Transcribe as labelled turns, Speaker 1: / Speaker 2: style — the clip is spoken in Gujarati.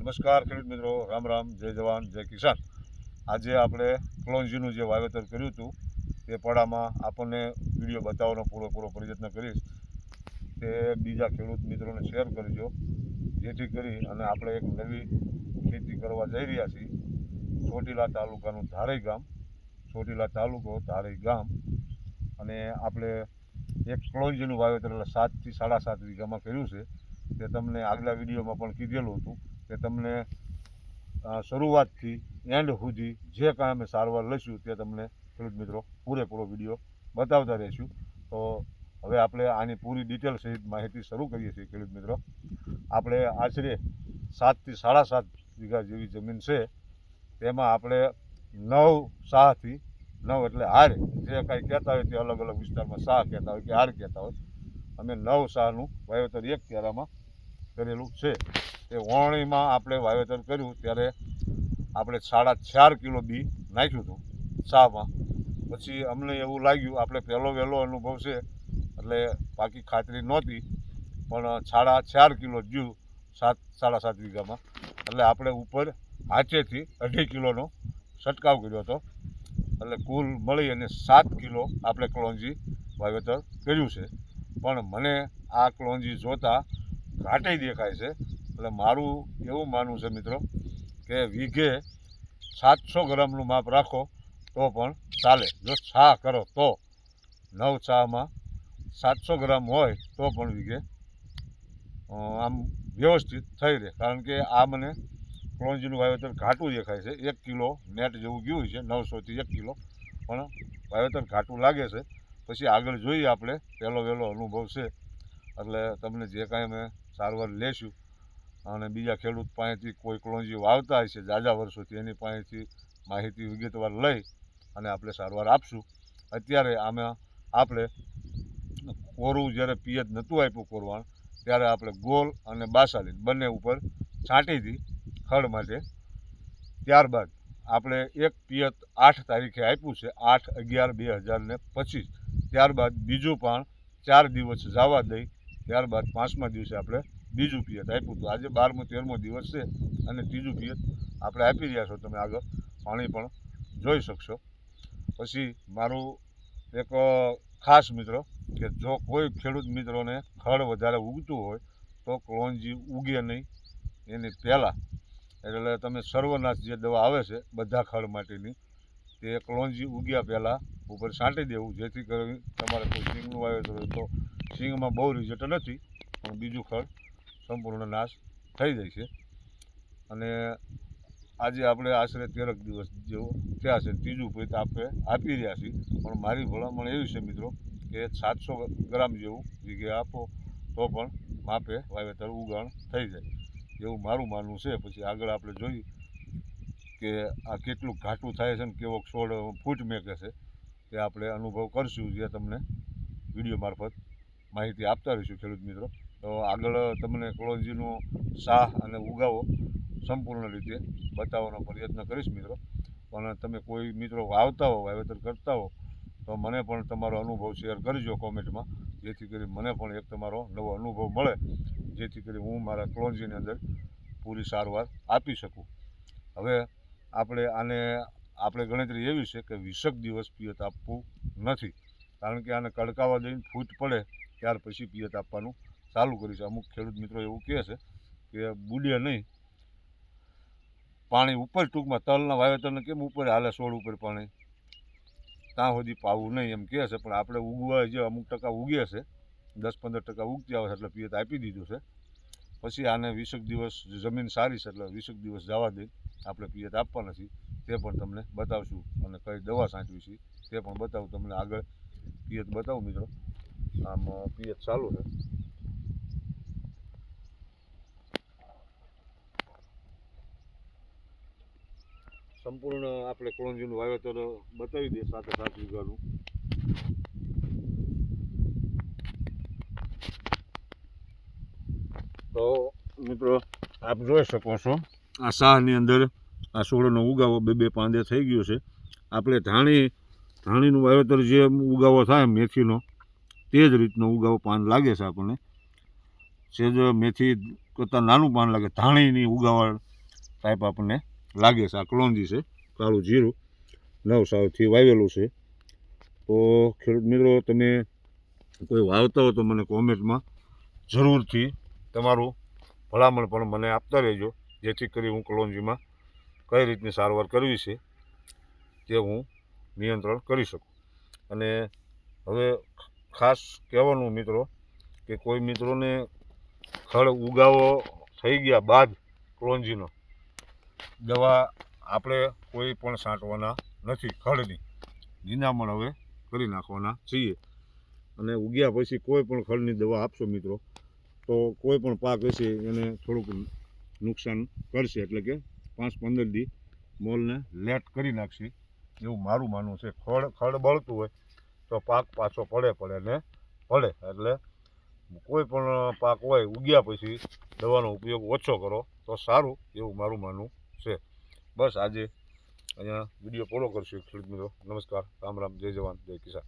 Speaker 1: નમસ્કાર ખેડૂત મિત્રો, રામ રામ, જય જવાન, જય કિસાન. આજે આપણે ક્લોંજીનું જે વાવેતર કર્યું હતું તે પડામાં આપણને વિડીયો બતાવવાનો પૂરો પ્રયત્ન કરીશ. તે બીજા ખેડૂત મિત્રોને શેર કરજો, જેથી કરી અને આપણે એક નવી ખેતી કરવા જઈ રહ્યા છીએ. ચોટીલા તાલુકાનું ધારી ગામ, ચોટીલા તાલુકો ધારી ગામ, અને આપણે એક ક્લોંજીનું વાવેતર એટલે 7 થી 7.5 વીઘામાં કર્યું છે. તે તમને આગલા વિડીયોમાં પણ કીધેલું હતું કે તમને શરૂઆતથી એન્ડ સુધી જે કાંઈ અમે સારવાર લઈશું તે તમને ખેડૂત મિત્રો પૂરેપૂરો વિડીયો બતાવતા રહીશું. તો હવે આપણે આની પૂરી ડિટેલ સહિત માહિતી શરૂ કરીએ છીએ. ખેડૂત મિત્રો, આપણે આશરે 7 થી 7.5 વીઘા જેવી જમીન છે. તેમાં આપણે 9 સાહથી 9 એટલે હાર, જે કાંઈ કહેતા હોય તે અલગ અલગ વિસ્તારમાં સાહ કહેતા હોય કે હાર કહેતા હોય. અમે 9 સાહનું વાવેતર એક ક્યારામાં કરેલું છે. તે વણણીમાં આપણે વાવેતર કર્યું ત્યારે આપણે 4.5 કિલો બી નાખ્યું હતું સાહમાં. પછી અમને એવું લાગ્યું, આપણે વહેલો અનુભવ છે એટલે બાકી ખાતરી નહોતી, પણ 4.5 કિલો જ્યું 7.5 વીઘામાં. એટલે આપણે ઉપર હાચેથી 2.5 કિલોનો છંટકાવ કર્યો હતો. એટલે કુલ મળી અને 7 કિલો આપણે ક્લોંજી વાવેતર કર્યું છે. પણ મને આ ક્લોંજી જોતાં ઘાટી દેખાય છે. એટલે મારું એવું માનવું છે મિત્રો કે વીઘે 700 ગ્રામનું માપ રાખો તો પણ ચાલે. જો છા કરો તો 9 છામાં 700 ગ્રામ હોય તો પણ વીઘે આમ વ્યવસ્થિત થઈ રહે. કારણ કે આ મને ક્લોંજીનું વાવેતર ઘાટું દેખાય છે. 1 કિલો નેટ જેવું ગયું છે, 900 થી 1 કિલો, પણ વાવેતર ઘાટું લાગે છે. પછી આગળ જોઈએ, આપણે વહેલો અનુભવ છે એટલે તમને જે કાંઈ અમે સારવાર લેશું અને બીજા ખેડૂત પાસેથી કોઈ ક્લોંજી વાવતા હશે ઝાઝા વર્ષોથી, એની પાસેથી માહિતી વિગતવાર લઈ અને આપણે સારવાર આપશું. અત્યારે આમાં આપણે કોરું જ્યારે પિયત નહોતું આપ્યું કોરવાણ, ત્યારે આપણે ગોલ અને બાસાલીન બંને ઉપર છાંટી હતી ખડ માટે. ત્યારબાદ આપણે એક પિયત 8 તારીખે આપ્યું છે, 8/11/2025. ત્યારબાદ બીજું પણ 4 દિવસ જવા દઈ, ત્યારબાદ 5મા દિવસે આપણે બીજું પિયત આપ્યું હતું. આજે 12મો 13મો દિવસ છે અને ત્રીજું પિયત આપણે આપી રહ્યા છો. તમે આગળ પાણી પણ જોઈ શકશો. પછી મારું એક ખાસ મિત્રો કે જો કોઈ ખેડૂત મિત્રોને ખડ વધારે ઉગતું હોય તો ક્લોંજી ઉગે નહીં એની પહેલાં, એટલે તમે સર્વનાશ જે દવા આવે છે બધા ખડ માટેની, તે ક્લોંજી ઉગ્યા પહેલાં ઉપર છાંટી દેવું, જેથી કરી તમારે કોઈ સિંગનું વાવેતર હોય તો સિંગમાં બહુ રિઝલ્ટ નથી, પણ બીજું ખડ સંપૂર્ણ નાશ થઈ જાય છે. અને આજે આપણે આશરે 13 દિવસ જેવો થયા છે, ત્રીજું પિયત આપણે આપી રહ્યા છીએ. પણ મારી ભલામણ એવી છે મિત્રો કે 700 ગ્રામ જેવું વીઘે આપો તો પણ માપે વાવેતર ઉગાણ થઈ જાય, એવું મારું માનવું છે. પછી આગળ આપણે જોઈએ કે આ કેટલું ઘાટું થાય છે ને કેવો છોડ ફૂટ મેકે છે, તે આપણે અનુભવ કરશું, જે તમને વિડીયો મારફત માહિતી આપતા રહીશું ખેડૂત મિત્રો. તો આગળ તમને ક્લોંજીનો સાહ અને ઉગાવો સંપૂર્ણ રીતે બતાવવાનો પ્રયત્ન કરીશ મિત્રો. પણ તમે કોઈ મિત્રો વાવતા હો, વાવેતર કરતા હો, તો મને પણ તમારો અનુભવ શેર કરજો કોમેન્ટમાં, જેથી કરી મને પણ એક તમારો નવો અનુભવ મળે, જેથી કરી હું મારા ક્લોંજીની અંદર પૂરી સારવાર આપી શકું. હવે આપણે ગણતરી એવી છે કે 20 દિવસ પિયત આપવું નથી, કારણ કે આને કડકાવા દઈને ફૂટ પડે ત્યાર પછી પિયત આપવાનું ચાલુ કરીશ. અમુક ખેડૂત મિત્રો એવું કહે છે કે બુડે નહીં, પાણી ઉપર, ટૂંકમાં તલના વાવેતરને કેમ ઉપર હાલે છોડ ઉપર પાણી, ત્યાં સુધી પાવું નહીં એમ કહે છે. પણ આપણે ઉગવા જે અમુક ટકા ઉગે છે, 10-15% ઉગતી આવે છે, એટલે પિયત આપી દીધું છે. પછી આને 20 દિવસ, જમીન સારી છે એટલે 20 દિવસ જવા દઈ આપણે પિયત આપવાના છીએ, તે પણ તમને બતાવશું. અને કઈ દવા છાંટવી છે તે પણ બતાવું તમને. આગળ પિયત બતાવું મિત્રો. આમ પિયત ચાલુ છે. સંપૂર્ણ આપણે ક્લોંજીનું વાવેતર બતાવી દઈએ 7.5 વીઘાનું. તો મિત્રો આપ જોઈ શકો છો આ સાહની અંદર આ છોડનો ઉગાવો 2 પાંદે થઈ ગયો છે. આપણે ધાણીનું વાવેતર જે ઉગાવો થાય મેથીનો, તે જ રીતનો ઉગાવો પાન લાગે છે આપણને. સેજ મેથી કરતાં નાનું પાન લાગે ધાણીની ઉગાવા ટાઈપ આપણને લાગે છે. આ કલોંજી છે, કાળું જીરું નવ સાલથી વાવેલું છે. તો ખેડૂત મિત્રો તમે કોઈ વાવતા હો તો મને કોમેન્ટમાં જરૂરથી તમારું ભલામણ પણ મને આપતા રહેજો, જેથી કરી હું કલોંજીમાં કઈ રીતની સારવાર કરવી છે તે હું નિયંત્રણ કરી શકું. અને હવે ખાસ કહેવાનું મિત્રો કે કોઈ મિત્રોને ખડ ઉગાવો થઈ ગયા બાદ કલોંજીનો દવા આપણે કોઈ પણ છાંટવાના નથી. ખડની નિંદામણ હવે કરી નાખવાના છીએ. અને ઉગ્યા પછી કોઈ પણ ખડની દવા આપશો મિત્રો તો કોઈ પણ પાક હશે એને થોડુંક નુકસાન કરશે, એટલે કે 5-15 દી મોલને લેટ કરી નાખશે એવું મારું માનવું છે. ખડ બળતું હોય તો પાક પાછો પડે ને પડે. એટલે કોઈ પણ પાક હોય ઉગ્યા પછી દવાનો ઉપયોગ ઓછો કરો તો સારું એવું મારું માનવું છે. બસ આજે અહીંયા વિડીયો પૂરો કરશું ખેડૂત મિત્રો. નમસ્કાર, રામ રામ, જય જવાન, જય કિસાન.